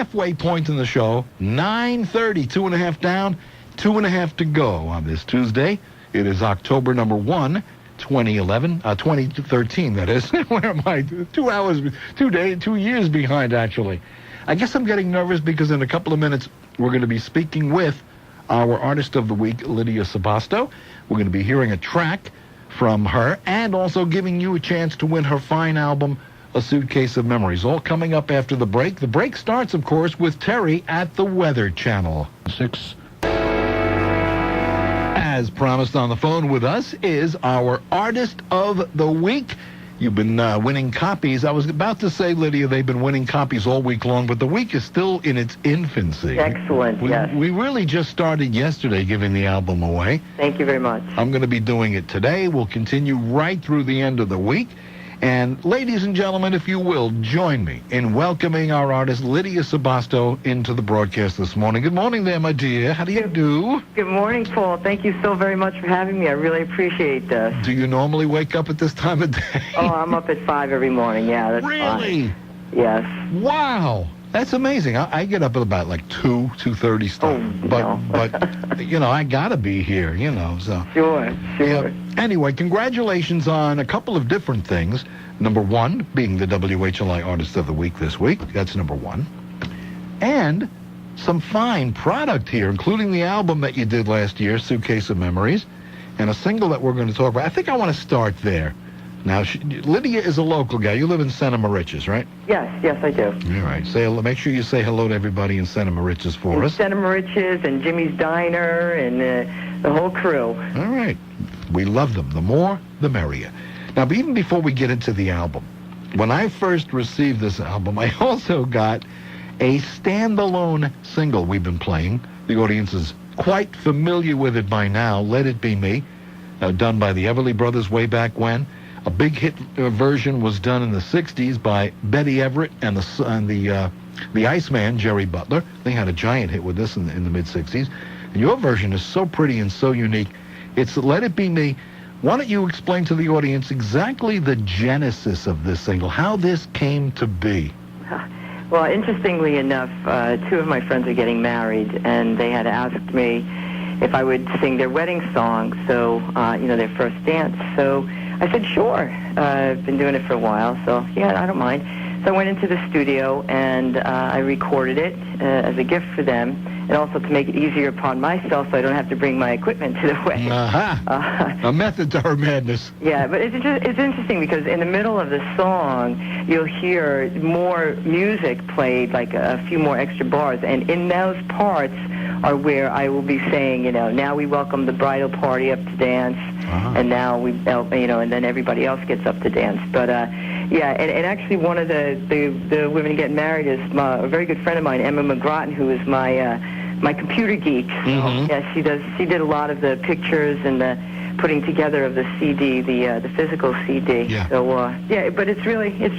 halfway point in the show, 9:30, 2.5 down, 2.5 to go on this Tuesday. It is October number 1, 2011, 2013, that is. Where am I? 2 years behind, actually. I guess I'm getting nervous because in a couple of minutes, we're going to be speaking with our Artist of the Week, Lydia Sabosto. We're going to be hearing a track from her and also giving you a chance to win her fine album, A Suitcase of Memories. All coming up after the break. The break starts, of course, with Terry at the Weather Channel. 6. As promised, on the phone with us is our Artist of the Week. You've been winning copies. I was about to say, Lydia, they've been winning copies all week long, but the week is still in its infancy. Excellent, yes. We really just started yesterday giving the album away. Thank you very much. I'm going to be doing it today. We'll continue right through the end of the week. And ladies and gentlemen, if you will, join me in welcoming our artist, Lydia Sabosto, into the broadcast this morning. Good morning there, my dear. How do you do? Good morning, Paul. Thank you so very much for having me. I really appreciate this. Do you normally wake up at this time of day? Oh, I'm up at 5 every morning. Yeah, that's really? fine. Yes. Wow. That's amazing. I get up at about like 2:30 stuff. Oh, but you know, I got to be here, you know. So Sure. Yeah. Anyway, congratulations on a couple of different things. Number one, being the WHLI Artist of the Week this week. That's number one. And some fine product here, including the album that you did last year, Suitcase of Memories, and a single that we're going to talk about. I think I want to start there. Now, Lydia is a local gal. You live in Santa Mauritius, right? Yes, I do. All right. Make sure you say hello to everybody in Santa Mauritius for us. Santa Mauritius and Jimmy's Diner and the whole crew. All right. We love them. The more, the merrier. Now, even before we get into the album, when I first received this album, I also got a standalone single we've been playing. The audience is quite familiar with it by now, Let It Be Me, done by the Everly Brothers way back when. A big hit version was done in the 60s by Betty Everett and the Iceman, Jerry Butler. They had a giant hit with this in the mid-60s. And your version is so pretty and so unique. It's Let It Be Me. Why don't you explain to the audience exactly the genesis of this single, how this came to be? Well, interestingly enough, 2 of my friends are getting married, and they had asked me if I would sing their wedding song, so, their first dance. So I said, sure. I've been doing it for a while, so yeah, I don't mind. So I went into the studio, and I recorded it as a gift for them, and also to make it easier upon myself so I don't have to bring my equipment to the wedding. A method to her madness. Yeah, but it's interesting because in the middle of the song, you'll hear more music played, like a few more extra bars, and in those parts are where I will be saying, now we welcome the bridal party up to dance, and now and then everybody else gets up to dance. But and actually one of the women getting married is a very good friend of mine, Emma McGrattan, who is my computer geek. Mm-hmm. Yeah, she did a lot of the pictures and the putting together of the CD, the physical CD. Yeah. So but it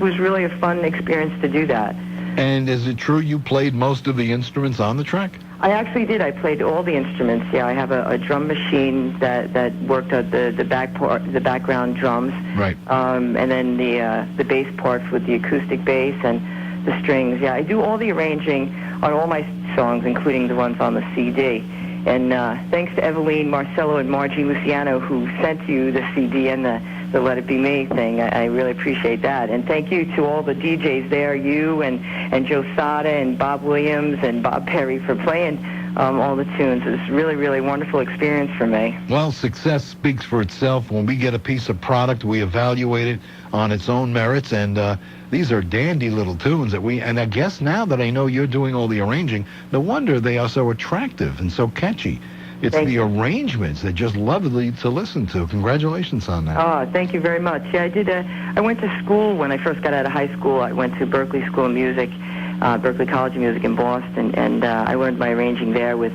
was really a fun experience to do that. And is it true you played most of the instruments on the track? I actually did. I played all the instruments. Yeah, I have a drum machine that worked at the background drums. Right. And then the bass parts with the acoustic bass and the strings. Yeah, I do all the arranging on all my songs, including the ones on the CD. And thanks to Eveline, Marcello, and Margie Luciano, who sent you the CD and the Let It Be Me thing. I really appreciate that. And thank you to all the DJs there, you and Joe Sada and Bob Williams and Bob Perry for playing all the tunes. It was really, really wonderful experience for me. Well, success speaks for itself. When we get a piece of product, we evaluate it on its own merits, and these are dandy little tunes and I guess now that I know you're doing all the arranging, no wonder they are so attractive and so catchy. It's the arrangements that just lovely to listen to. Congratulations on that. Oh, thank you very much. Yeah, I did. I went to school when I first got out of high school. I went to Berklee School of Music, Berklee College of Music in Boston, and I learned my arranging there with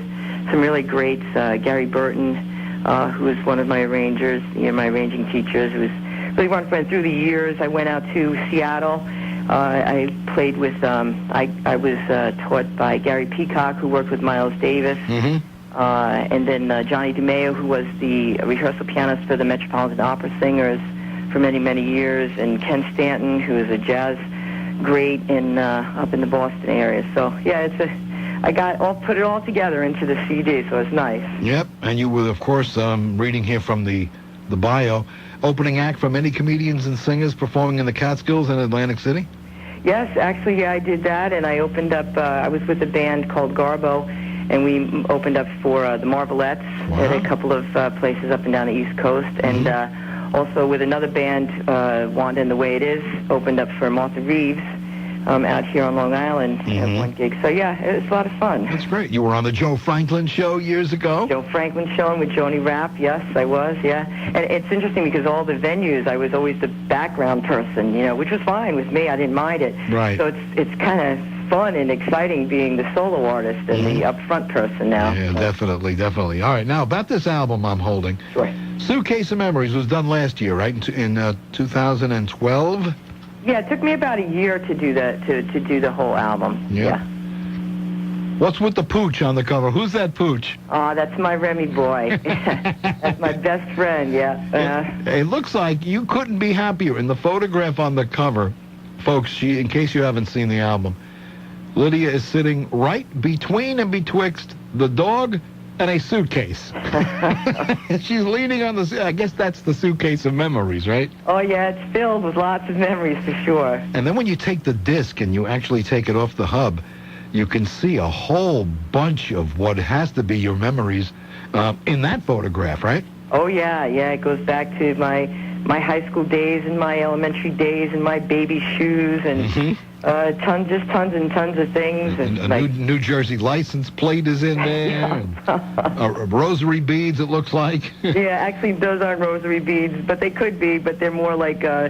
some really greats. Gary Burton, who was one of my arrangers, my arranging teachers, who was really wonderful. And through the years, I went out to Seattle. I played with, I was taught by Gary Peacock, who worked with Miles Davis. Mm-hmm. And then Johnny DeMeo, who was the rehearsal pianist for the Metropolitan Opera Singers for many, many years, and Ken Stanton, who is a jazz great in up in the Boston area. So yeah, I'll put it all together into the CD, so it's nice. Yep, and you were, of course, reading here from the bio, opening act for many comedians and singers performing in the Catskills in Atlantic City? Yes, actually, yeah, I did that, and I opened up, I was with a band called Garbo, and we opened up for the Marvelettes at a couple of places up and down the East Coast, and also with another band, Wanda and the Way It Is, opened up for Martha Reeves out here on Long Island at one gig. So yeah, it was a lot of fun. That's great. You were on the Joe Franklin Show years ago? Joe Franklin Show with Joni Rapp, yes, I was, yeah. And it's interesting because all the venues, I was always the background person, which was fine with me. I didn't mind it. Right. So it's kind of fun and exciting being the solo artist and the upfront person now. Yeah, definitely. All right, now about this album I'm holding. Sure. Suitcase of Memories was done last year, right? In 2012? Yeah, it took me about a year to do that, to do the whole album. Yeah. What's with the pooch on the cover? Who's that pooch? Oh, that's my Remy boy. That's my best friend, yeah. It looks like you couldn't be happier. In the photograph on the cover, folks, in case you haven't seen the album, Lydia is sitting right between and betwixt the dog and a suitcase. She's leaning on I guess that's the suitcase of memories, right? Oh, yeah, it's filled with lots of memories for sure. And then when you take the disc and you actually take it off the hub, you can see a whole bunch of what has to be your memories in that photograph, right? Oh, yeah, it goes back to my high school days and my elementary days and my baby shoes and tons and tons of things. And a New Jersey license plate is in there. Rosary beads, it looks like. Yeah, actually, those aren't rosary beads, but they could be, but they're more like the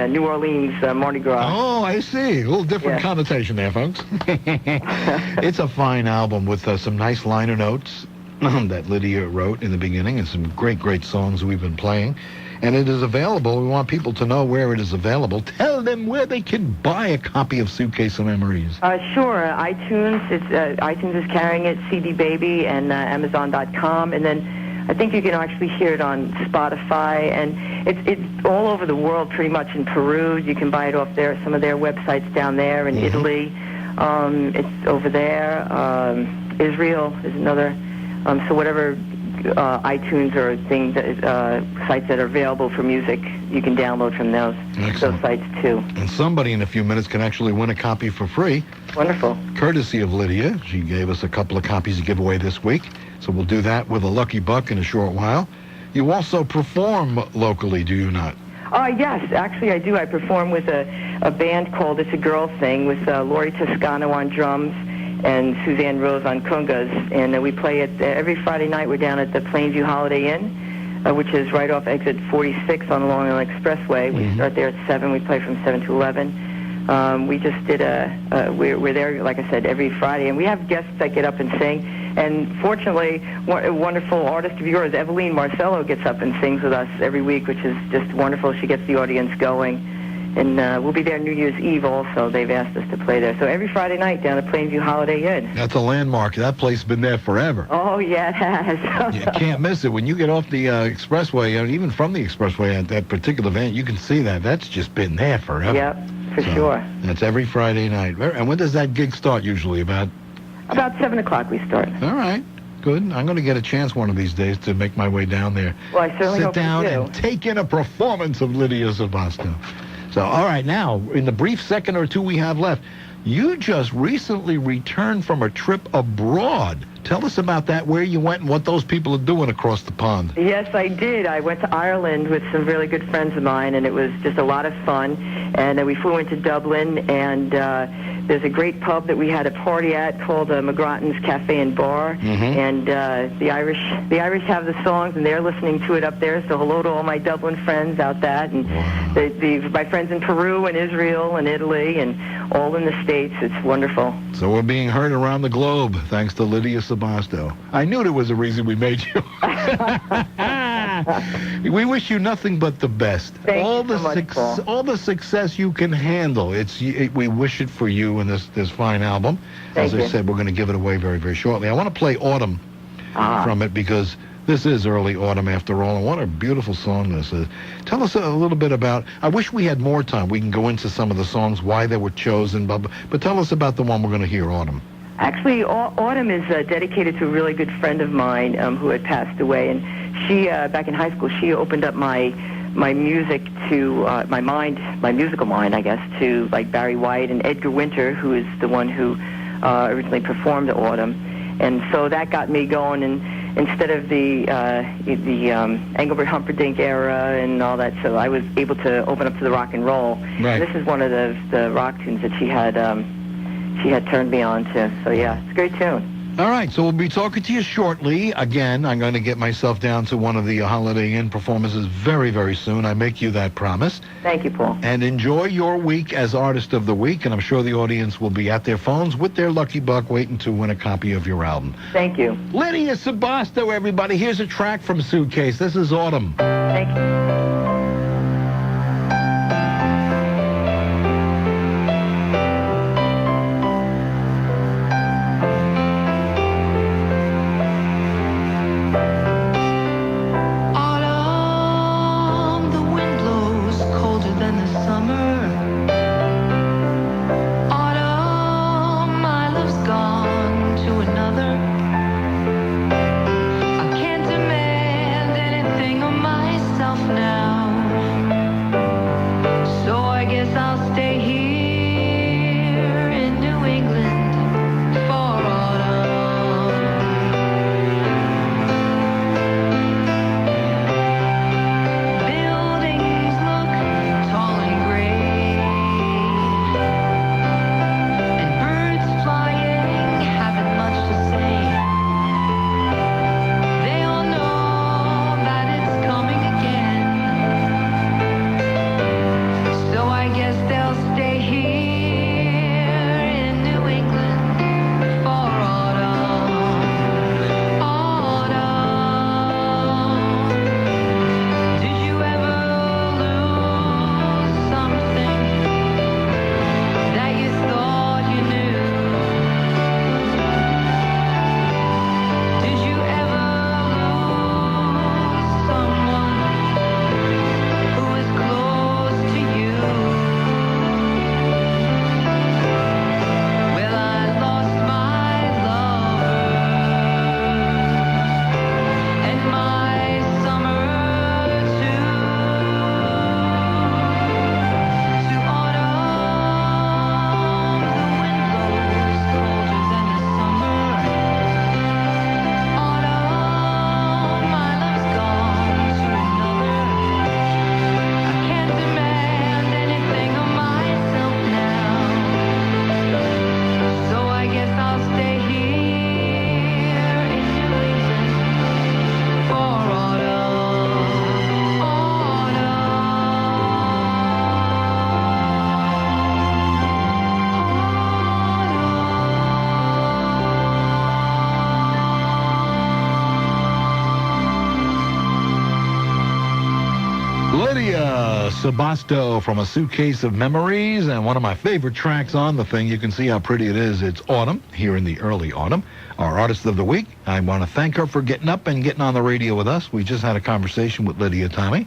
New Orleans Mardi Gras. Oh, I see. A little different connotation there, folks. It's a fine album with some nice liner notes that Lydia wrote in the beginning and some great songs we've been playing. And it is available. We want people to know where it is available. Tell them where they can buy a copy of Suitcase of Memories. Sure. iTunes. iTunes is carrying it, CD Baby, and Amazon.com. And then I think you can actually hear it on Spotify. And it's all over the world, pretty much. In Peru, you can buy it off some of their websites down there. In Italy, it's over there. Israel is another. So whatever iTunes or things sites that are available for music, you can download from those sites too. And somebody in a few minutes can actually win a copy for free. Wonderful. Courtesy of Lydia. She gave us a couple of copies to give away this week. So we'll do that with a lucky buck in a short while. You also perform locally, do you not? Yes, actually I do. I perform with a band called It's a Girl Thing with Lori Toscano on drums and Suzanne Rose on congas, and we play it every Friday night. We're down at the Plainview Holiday Inn, which is right off exit 46 on the Long Island Expressway. We start there at 7. We play from 7 to 11. We just did we're there, like I said, every Friday, and we have guests that get up and sing. And fortunately, a wonderful artist of yours, Eveline Marcello, gets up and sings with us every week, which is just wonderful. She gets the audience going. And we'll be there New Year's Eve also. They've asked us to play there. So every Friday night down at Plainview Holiday Inn. That's a landmark. That place has been there forever. Oh, yeah, it has. You can't miss it. When you get off the expressway, even from the expressway at that particular event, you can see that. That's just been there forever. Yep, for sure. That's every Friday night. And when does that gig start usually? About 7 o'clock we start. All right. Good. I'm going to get a chance one of these days to make my way down there. Well, I certainly hope you do. Sit down and take in a performance of Lydia Sabosto. So, all right, now, in the brief second or two we have left, you just recently returned from a trip abroad. Tell us about that, where you went and what those people are doing across the pond. Yes, I did. I went to Ireland with some really good friends of mine, and it was just a lot of fun. And we flew into Dublin, and there's a great pub that we had a party at called McGrattan's Cafe and Bar. And the Irish have the songs, and they're listening to it up there. So hello to all my Dublin friends out that, and my friends in Peru and Israel and Italy and all in the States. It's wonderful. So we're being heard around the globe, thanks to Lydia Sabosto. I knew there was a reason we made you. We wish you nothing but the best. All the success you can handle. We wish it for you in this fine album. As I said, we're going to give it away very, very shortly. I want to play Autumn from it because This is early autumn after all, and what a beautiful song this is. Tell us a little bit about, I wish we had more time. We can go into some of the songs, why they were chosen, but tell us about the one we're going to hear, Autumn. Actually, Autumn is dedicated to a really good friend of mine who had passed away, and she, back in high school, she opened up my music to, my musical mind, I guess, to like Barry White and Edgar Winter, who is the one who originally performed Autumn. And so that got me going, and instead of the Engelbert Humperdinck era and all that, so I was able to open up to the rock and roll. Right. And this is one of the rock tunes that she had turned me on to. So yeah, it's a great tune. All right, so we'll be talking to you shortly. Again, I'm going to get myself down to one of the Holiday Inn performances very, very soon. I make you that promise. Thank you, Paul. And enjoy your week as Artist of the Week, and I'm sure the audience will be at their phones with their lucky buck waiting to win a copy of your album. Thank you. Lydia Sabosto, everybody. Here's a track from Suitcase. This is Autumn. Thank you. Lydia Sabosto from A Suitcase of Memories, and one of my favorite tracks on the thing. You can see how pretty it is. It's autumn, here in the early autumn. Our Artist of the Week, I want to thank her for getting up and getting on the radio with us. We just had a conversation with Lydia, Tommy,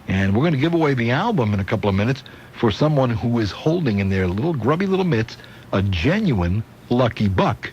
and we're going to give away the album in a couple of minutes for someone who is holding in their little grubby little mitts a genuine lucky buck.